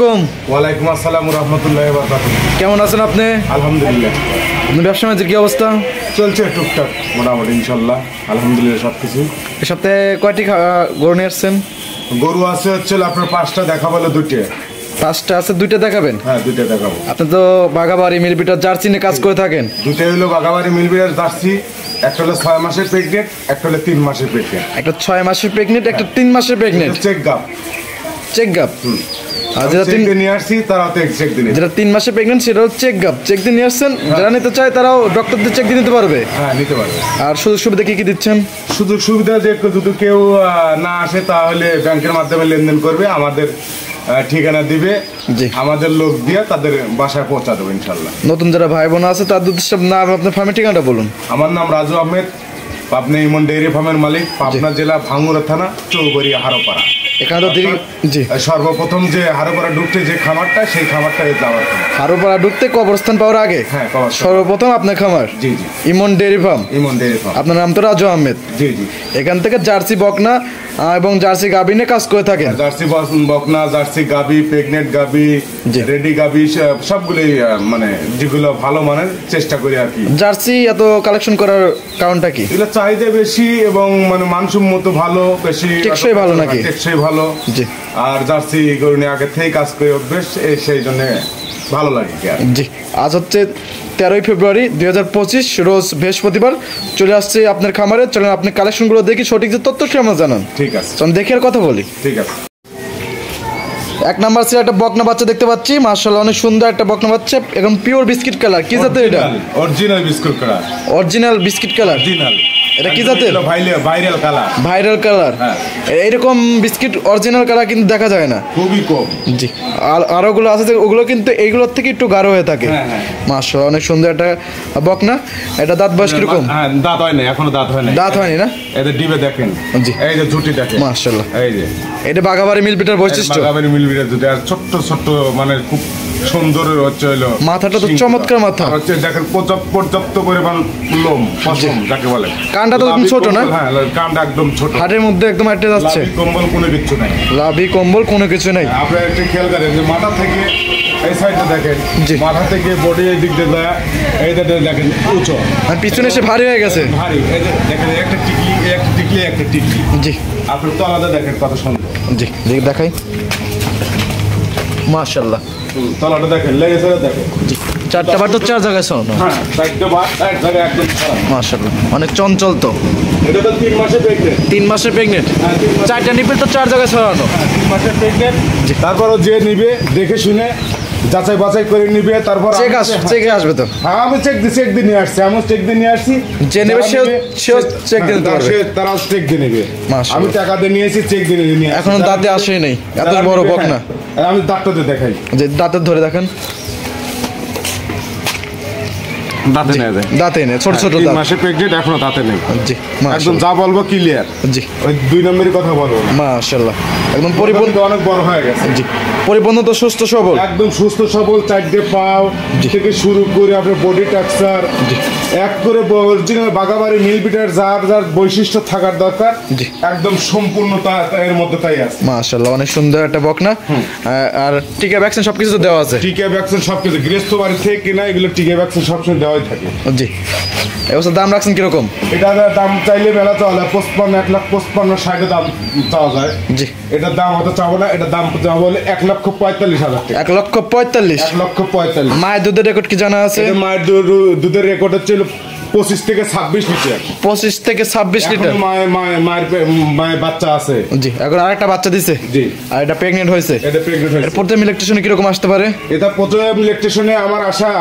আলাইকুম। ওয়ালাইকুম আসসালাম ওয়া রাহমাতুল্লাহি ওয়া বারাকাতুহু। কেমন আছেন আপনি? আলহামদুলিল্লাহ। আপনার ব্যবসা বাণিজ্যের কি অবস্থা? চলছে টুকটাক মোটামুটি ইনশাল্লাহ আলহামদুলিল্লাহ সব কিছু। এই সপ্তাহে কয়টি গরু নিয়ে আসছেন? গরু আছে হচ্ছে আপনার 5টা দেখাবো, 2টা। 5টা আছে, 2টা দেখাবেন? হ্যাঁ 2টা দেখাবো। আপনি তো বাঘাবাড়ি মিলবিটার জার্সি নিয়ে কাজ করে থাকেন। 2টাই হলো বাঘাবাড়ি মিলবিটার জার্সি। একটা হলো 6 মাসের প্রেগনেন্ট, একটা হলো 3 মাসের প্রেগনেন্ট। একটা 6 মাসের প্রেগনেন্ট, একটা 3 মাসের প্রেগনেন্ট। চেক গাপ। চেক গাপ। আর যেটা 3 নিয়ে আসছি তারা তো চেক দিন। যেটা 3 মাসের প্রেগনেন্ট সেটা হচ্ছে চেক গাপ। চেক দিয়ে নিয়ে আসছেন। যারা নিতে চায় তারাও ডক্টরদের চেক দিয়ে নিতে পারবে। হ্যাঁ নিতে পারবে। আর সুযোগ সুবিধা কি কি দিচ্ছেন? সুযোগ সুবিধা যে যদি কেউ না আসে তাহলে ব্যাংকের মাধ্যমে লেনদেন করবে, আমাদের ঠিকানা দিবে, আমাদের লোক দিয়ে তাদের বাসায় পৌঁছা দেবো ইনশাল্লাহ। নতুন যারা ভাই বোন আছে তাদের উদ্দেশ্যে নাম, আপনার ফার্মের ঠিকানাটা বলুন। আমার নাম রাজু আহমেদ, পাবনা ইমন ডেইরি ফার্মের মালিক, পাবনা জেলা ভাঙ্গুড়া থানা, চৌবাড়ি হারোপাড়া। এখানে তো জি সর্বপ্রথম যে হারোপাড়া ঢুকতে যে খামারটা, সেই খামারটা যাওয়ার হারোপাড়া ঢুকতে কবরস্থান পাওয়ার আগে সর্বপ্রথম আপনার খামার। জি জি, ইমন ডেইরি ফার্ম। ইমন ডেইরি ফার্ম। আপনার নাম তো রাজু আহমেদ। জি জি। এখান থেকে জার্সি বকনা এবং জার্সি গাভী নিয়ে কাজ করে থাকেন। জার্সি বকনা, জার্সি গাভী, প্রেগনেন্ট গাভী, রেডি গাভী, সবগুলোই মানে যেগুলো ভালো মানের চেষ্টা করি আর কি। জার্সি এত কালেকশন করার কারণটা কি? এগুলো চাহিদা বেশি এবং মানে মানসম্মত ভালো, বেশি টেকসই ভালো নাকি? টেকসই ভালো। জি। আর জার্সি গরু নিয়ে আগে থেকে কাজ করে অভ্যেস, সেই জন্য ভালো লাগে। জি। আজ হচ্ছে 13ই ফেব্রুয়ারি 2025, রোজ বৃহস্পতিবার। চলে আসছে আপনার খামারে। চলেন আপনি কালেকশনগুলো দেখি, সঠিক যে তথ্য সে আমরা জানান। ঠিক আছে, চলুন দেখে আর কথা বলি। ঠিক আছে। 1 নাম্বার ছিল একটা বকনা বাচ্চা দেখতে পাচ্ছি, মাশাআল্লাহ অনেক সুন্দর একটা বকনা বাচ্চা, একদম পিওর বিস্কিট কালার। কি জাতের এটা? Original biscuit colour. Original biscuit colour. Original. এটা কি জাতের? Viral colour. Viral colour. হ্যাঁ। এইরকম বিস্কিট অরিজিনাল কালার কিন্তু দেখা যায় না, খুবই কম। জি। আর ওগুলো আছে যে ওগুলো কিন্তু এইগুলোর থেকে একটু গাঢ় হয়ে থাকে। মাশাআল্লাহ অনেক সুন্দর একটা বকনা। এটা দাঁত বয়স কিরকম? হ্যাঁ দাঁত হয় না, এখনো দাঁত হয় না। দাঁত হয়নি না? এদের ডিবে দেখেন। জি। এই যে ঝুটি দেখেন। মাশাআল্লাহ। এই যে এটা বাঘাবাড়ি মিলবিটার বৈশিষ্ট্য। বাঘাবাড়ি মিলবিটার ঝুটি। আর ছোট্ট ছোট্ট মানে খুব সুন্দর হচ্ছে হলো মাথাটা তো চমৎকার মাথা। হচ্ছে দেখেন পর্যাপ্ত পরিমাণ লোম, পশম যাকে বলে। কানটা তো একদম ছোট না? হ্যাঁ কানটা একদম ছোট। হাড়ের মধ্যে একদম আটকে যাচ্ছে। লাভি কম্বল কোনো কিছু নাই। লাভি কম্বল কোনো কিছু নাই। আপনারা একটু খেয়াল করেন যে মাথা থেকে এই সাইডে দেখেন, মাথা থেকে বডি এই দিক দিয়ে এই দিকে দেখেন উঁচু, আর পিছনে এসে ভারী হয়ে গেছে। ভারী। এই যে দেখেন একটা টিকলি, একটা টিকলি, একটা টিকলি। জি। আপনার তো আলাদা দেখেন কত সুন্দর। জি দেখাই। মাশাআল্লাহ। তলাটা দেখেন, লেগেছে দেখেন। জি। 4টা বার তো 4 জায়গায় শোনো। হ্যাঁ 4টা বার এক জায়গায় একদম। মাশাআল্লাহ অনেক চঞ্চল তো। এটা তো 3 মাসের প্রেগনেন্ট। 3 মাসের প্রেগনেন্ট। 4টা নিপল তো 4 জায়গায় ছড়ানো। 3 মাসের প্রেগনেন্ট। তারপরও যে নিবে দেখে শুনে যাচাই বাছাই করে নিবে, তারপর চেকে আসবে তো। হ্যাঁ আমি চেক দিয়ে নিয়ে আসছি। আমি চেক দিয়ে নিয়ে আসছি। যে নেবে সে চেক দিয়ে দিতে পারবে। তারা চেক দিয়ে নেবে। আমি টাকা দিয়ে নিয়েছি, চেক দিয়ে নিয়ে। এখনো দাঁতে আসেই নাই, এত বড় বকনা। আমি দাঁতটা দেখাই। যে দাঁতের ধরে দেখেন। দাঁতে নেই, দাঁতে নেই, ছোট ছোট দাঁত। 3 মাসের প্রেগনেন্ট, এখনো দাঁতে নেই। জি। একদম যা বলবো ক্লিয়ার। জি। ওই 2 নম্বরের কথা বলবো। মাশাআল্লাহ একদম পরিপূর্ণ, অনেক বড় হয়ে গেছে। জি। পরিপূর্ণ তো সুস্থ সবল, একদম সুস্থ সবল। 4টে পাও থেকে শুরু করে আপনার বডি টেক্সচার এক করে অরিজিনাল বাঘাবাড়ি মিলবিটার যার যার বৈশিষ্ট্য থাকার দরকার, একদম সম্পূর্ণতা এর মধ্যে তাই আছে। মাশাআল্লাহ অনেক সুন্দর একটা বকনা। আর টিকা ভ্যাকসিন সবকিছু দেওয়া আছে। টিকা ভ্যাকসিন সবকিছু গৃহস্থ বাড়ি থেকে কিনা, এগুলো টিকা ভ্যাকসিন সবসময় দেওয়াই থাকে। জি। এবছর দাম রাখছেন কিরকম? এটা দাম চাইলে মেলা চলে 55, 1,55,60 দাম চাওয়া যায়। জি। এটার দাম হয়তো চাবো না, এটার দাম চাবো বলে 1,45,000 টাকা। 1,45,000। 1,45,000। মায়ের দুধের রেকর্ড কি জানা আছে? মায়ের দুধের রেকর্ড হচ্ছে 25 থেকে 26 লিটার। 25 থেকে 26 লিটার। মায়ের বাচ্চা আছে। জি। এখন আরেকটা বাচ্চা দিছে। জি। আর এটা প্রেগনেন্ট হয়েছে। এটা প্রেগনেন্ট হয়েছে। প্রথম ইলেকট্রিশনে কিরকম আসতে পারে? এটা প্রথম ইলেকট্রিশনে আমার আশা,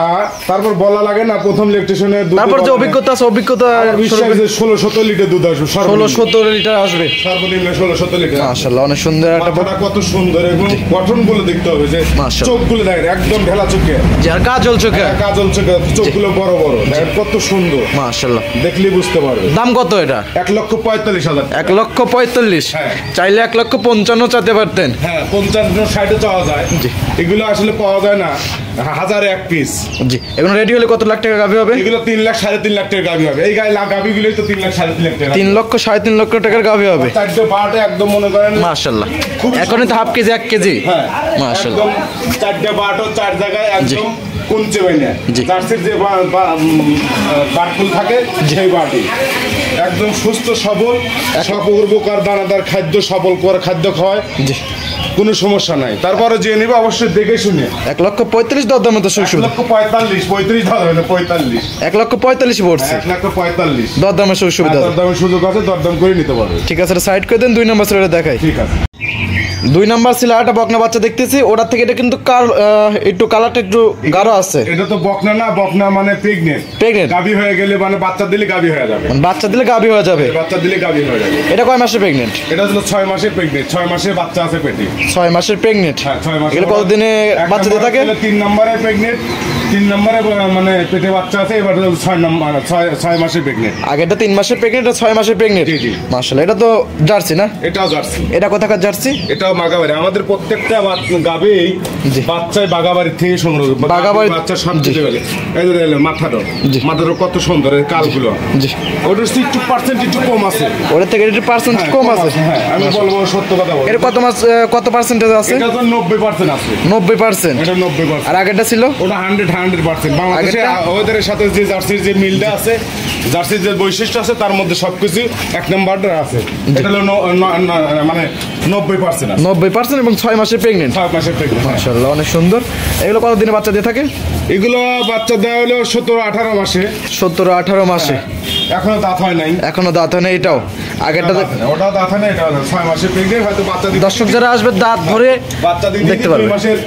তারপর বলা লাগে না, প্রথম ইলেকট্রিশনে তারপর যে অভিজ্ঞতা আছে, অভিজ্ঞতা 16-17 লিটার দুধ আসবে। 16-17 লিটার আসবে সর্বনিম্ন 16-17 লিটার। মাশাআল্লাহ অনেক সুন্দর একটা বকনা, কত সুন্দর এবং গঠনগুলো দেখতে হবে। যে চোখগুলো দেখেন একদম ঢেলা চোখে। যে আর কাজল চোখে, কাজল চোখে, চোখগুলো বড় বড়, দেখেন কত সুন্দর। মাশাআল্লাহ, দেখলেই বুঝতে পারবে। দাম কত এটা? 1,45,000। 1,45,000। হ্যাঁ। চাইলে 1,55,000 চাইতে পারতেন। হ্যাঁ, 55-60 চাওয়া যায়। জি। এগুলো আসলে পাওয়া যায় না, 1000 এক পিস। জি, এখন রেডি হলে কত লাখ টাকা গাভী হবে? এগুলো 3 লাখ 3.5 লাখ টাকার গাভী হবে। এই গাভীগুলোই তো 3 লাখ 3.5 লাখ টাকা। 3 লক্ষ 3.5 লক্ষ টাকার গাভী হবে। 4টে বারোটা একদম মনে করেন মাশাআল্লাহ, খুব এখনই তো হাফ কেজি 1 কেজি। হ্যাঁ, মাশাআল্লাহ, একদম 4টে বারোটা 4 জায়গায় একদম কুঞ্চে বাইনা। জি। জার্সির যে বাটফুল থাকে সেই বাটি একদম সুস্থ সবল, সপূর্বকার দানাদার খাদ্য, সবল করে খাদ্য খাওয়ায়। জি, কোনো সমস্যা নাই। তারপরে যে নিবে অবশ্যই দেখে শুনে। 1,35,000 দরদামে তো সুযোগ। 1,45,000 ধরা হলো 45। 1,45,000 পড়ছে। 1,45,000 দরদামের সুবিধা আছে। দরদামের সুযোগ আছে, দরদাম করে নিতে পারবে। ঠিক আছে, সাইড করে দেন। 2 নম্বর ছেলেটা দেখাই। ঠিক আছে। 2 নম্বর ছিল একটা বকনা বাচ্চা দেখতেছি, ওটার থেকে এটা কিন্তু একটু কালারটা একটু গাঢ় আছে। এটা তো বকনা না, বকনা মানে প্রেগনেন্ট। প্রেগনেন্ট, গাভী হয়ে গেলে মানে বাচ্চা দিলে গাভী হয়ে যাবে। বাচ্চা দিলে গাভী হয়ে যাবে। বাচ্চা দিলে গাভী হয়ে যাবে। এটা কয় মাসে প্রেগনেন্ট? এটা হলো 6 মাসের প্রেগনেন্ট। 6 মাসের বাচ্চা আছে পেটে। 6 মাসের প্রেগনেন্ট। হ্যাঁ, 6 মাস। এগুলো কতদিনে বাচ্চা দিয়ে থাকে? 3 নম্বরে প্রেগনেন্ট। 3 নম্বরে মানে পেটে বাচ্চা আছে। এবার 6 মাসের প্রেগনেন্ট। আগেরটা 3 মাসের প্রেগনেন্ট, 6 মাসের প্রেগনেন্ট। জি, জি। মাশাআল্লাহ, এটা তো জার্সি না? এটাও জার্সি। এটা কোথাকার জার্সি? এটাও বাগাবাড়ি। আমাদের প্রত্যেকটা গাভী জি। বাচ্চায় বাগাবাড়ি থেকে সংগ্রহ। বাগাবাড়ি বাচ্চা সব জি। দিতে গেলে এই যে মাথাটা, জি। মাথাটা কত সুন্দর, এই কালগুলো। জি, ওটার একটু পার্সেন্ট একটু কম আছে। ওটার থেকে একটু পার্সেন্ট হ্যাঁ, কম আছে। হ্যাঁ, আমি বলবো সত্য কথা বলবো। এর কত পার্সেন্টেজ আছে? এটা তো 90% আছে। 90%। এটা 90%। আর আগেরটা ছিল? ওটা 100%। বাংলাদেশে আগেরটা? ওদের সাথে যে জার্সির যে মিলটা আছে, জার্সির যে বৈশিষ্ট্য আছে, তার মধ্যে সবকিছু 1 নম্বরটা আছে। এটা হলো মানে 90% আছে। 90% এবং 6 মাসের প্রেগনেন্ট। 6 মাসের প্রেগনেন্ট। মাশাআল্লাহ, অনেক সুন্দর। এগুলো কতদিনে বাচ্চা দিয়ে থাকে? এগুলো বাচ্চা দেওয়া হলো 17-18 মাসে। 17-18 মাসে। এখনো দাঁত হয় নাই। এখনো দাঁত হয় না। এটাও আগেরটা ওটাও দাঁত হয় না, এটা 6 মাসের প্রেগনেন্ট। হয়তো বাচ্চা দিতে দর্শক যারা আসবে দাঁত ধরে বাচ্চা দিতে দেখতে পারবে। 2 মাসের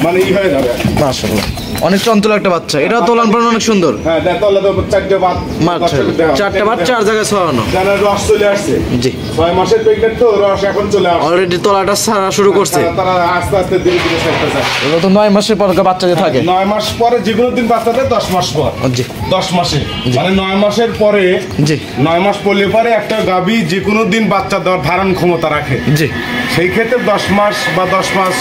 মানে হয়ে যাবে। মাশাআল্লাহ, অনেক চঞ্চল একটা বাচ্চা। এটাও তোলান পালন অনেক সুন্দর। হ্যাঁ, তাহলে তো 4টে বাচ্চা, 4টে বাচ্চা 4 জায়গায় ছড়ানো। জানা রস চলে আসছে। জি, 6 মাসের প্রেগনেন্ট তো রস এখন চলে আসছে। অলরেডি তোলাটা ছাড়া শুরু করছে। তারা আস্তে আস্তে ধীরে ধীরে চেষ্টা যায়। এগুলো তো 9 মাসের পর বাচ্চা দিয়ে থাকে। 9 মাস পরে যে কোনো দিন বাচ্চা দেয়, 10 মাস পর। জি, 10 মাসে মানে 9 মাসের পরে। জি, 9 মাস পড়লে পরে একটা গাভী যে কোনো দিন বাচ্চা দেওয়ার ধারণ ক্ষমতা রাখে। জি। সেই ক্ষেত্রে 10 মাস বা 10 মাস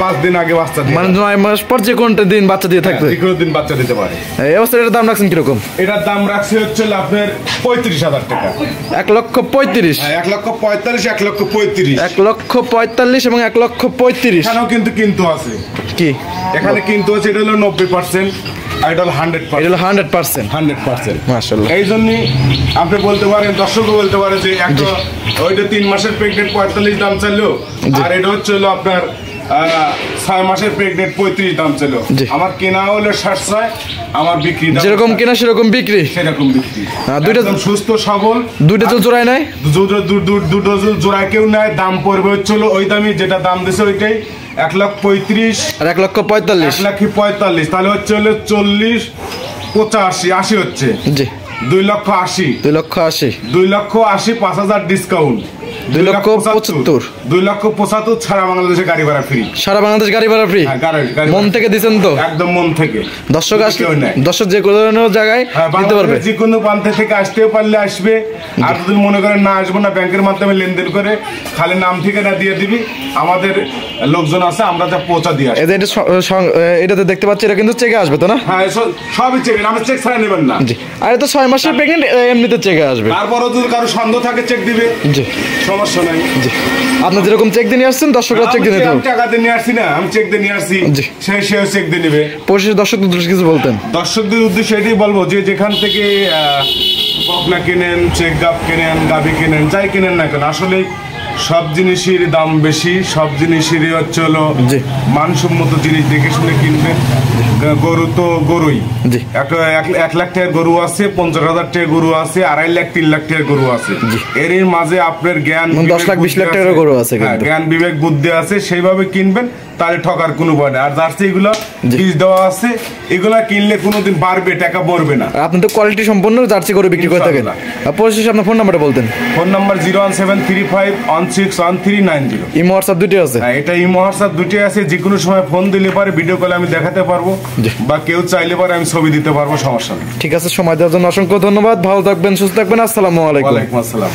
5 দিন আগে বাচ্চা দিয়ে মানে 9 মাস পর যে কোনটা দিন বাচ্চা দিয়ে থাকবে। যে কোনো দিন বাচ্চা দিতে পারে। এই অবস্থায় এটার দাম রাখছেন কিরকম? এটার দাম রাখছে হচ্ছে আপনার 35,000 টাকা। 1,35,000। 1,45,000, 1,35,000। 1,45,000 এবং 1,35,000। এখানেও কিন্তু আছে। কি এখানে কিন্তু আছে। এটা হলো 90%, আর এটা হলো 100%। এটা হলো 100%। 100%। মাশাআল্লাহ। এই জন্যই আপনি বলতে পারেন, দর্শকও বলতে পারে যে একটা ওইটা 3 মাসের প্রেগনেন্ট 45 দাম চাইলো, আর এটা হচ্ছে হলো আপনার 6 মাসের প্রেগনেন্ট 35 দাম চাইলো। জি। আমার কেনা হলো 700, আমার বিক্রি দাম যেরকম কেনা সেরকম বিক্রি। সেরকম বিক্রি। দুইটা একদম সুস্থ সবল। দুইটা তো জোড়ায় নাই। দুটো জোড়া কেউ নেয়। দাম পড়বে হচ্ছে ওই দামই, যেটা দাম দিছে ওইটাই। 1,35,000 আর 1,45,000। 1,45,000 তাহলে হচ্ছে হলো 40, 85, 80 হচ্ছে। জি, 2,80,000। 2,80,000। 2,80,000, 5,000 ডিসকাউন্ট। 2,75,000। 2,75,000 ছাড়া বাংলাদেশে গাড়ি ভাড়া ফ্রি। সারা বাংলাদেশ গাড়ি ভাড়া ফ্রি। গাড়ি মন থেকে দিচ্ছেন তো? একদম মন থেকে। দর্শক আসলে কেউ নেয়। দর্শক যে কোনো জায়গায় দিতে পারবে। যে কোনো প্রান্ত থেকে আসতে পারলে আসবে। আর যদি মনে করেন না আসবো না, ব্যাংকের মাধ্যমে লেনদেন করে খালি নাম ঠিকানা দিয়ে দিবি। আমাদের লোকজন আছে, আমরা যা পৌঁছা দিয়ে আসি। এটাতে দেখতে পাচ্ছি এটা কিন্তু চেকে আসবে তো না? হ্যাঁ, সবই চেক। আমরা চেক ছাড়া নেবেন না। জি, আর এটা 6 মাসের প্রেগনেন্ট, এমনিতে চেকে আসবে। তারপরও যদি কারো সন্দেহ থাকে চেক দিবে। জি, সমস্যা নাই। জি। আপনি যেরকম চেক দিয়ে নিয়ে আসছেন, দর্শকরা চেক দিয়ে নিতে আমি হবে। টাকা দিয়ে নিয়ে আসছি না, আমি চেক দিয়ে নিয়ে আসছি। জি। সেও চেক দিয়ে নেবে। পরিশেষে দর্শকদের উদ্দেশ্যে কিছু বলতেন? দর্শকদের উদ্দেশ্যে এটাই বলবো যে যেখান থেকে বকনা কেনেন, চেক গাপ কেনেন, গাভি কেনেন, যাই কেনেন না কেন, আসলে সব জিনিসের দাম বেশি। সব জিনিসেরই হচ্ছে হলো জি। মানসম্মত জিনিস দেখে শুনে কিনবেন। গরু তো গরুই। জি। 1 লাখ টাকার গরু আছে, 50,000 টাকার গরু আছে, 2.5 লাখ 3 লাখ টাকার গরু আছে। এর মাঝে আপনার জ্ঞান 10 লাখ 20 লাখ টাকার গরু আছে। জ্ঞান বিবেক বুদ্ধি আছে, সেইভাবে কিনবেন। তাহলে ঠকার কোনো ভয় নেই। আর জার্সি এগুলো বীজ দেওয়া আছে, এগুলা কিনলে কোনোদিন বাড়বে, টাকা মরবে না। আপনি তো কোয়ালিটি সম্পন্ন জার্সি করে বিক্রি করে থাকেন। পরিশেষে আপনার ফোন নাম্বারটা বলতেন। Phone number 01735161390। ইমো হোয়াটসঅ্যাপ দুটি আছে? হ্যাঁ, এটা ইমো হোয়াটসঅ্যাপ দুটি আছে। যে কোনো সময় ফোন দিলে পারে, ভিডিও কলে আমি দেখাতে পারবো, বা কেউ চাইলে পারে আমি ছবি দিতে পারবো, সমস্যা নেই। ঠিক আছে, সময় দেওয়ার জন্য অসংখ্য ধন্যবাদ। ভালো থাকবেন, সুস্থ থাকবেন। আসসালামু আলাইকুম। ওয়ালাইকুম আসসালাম।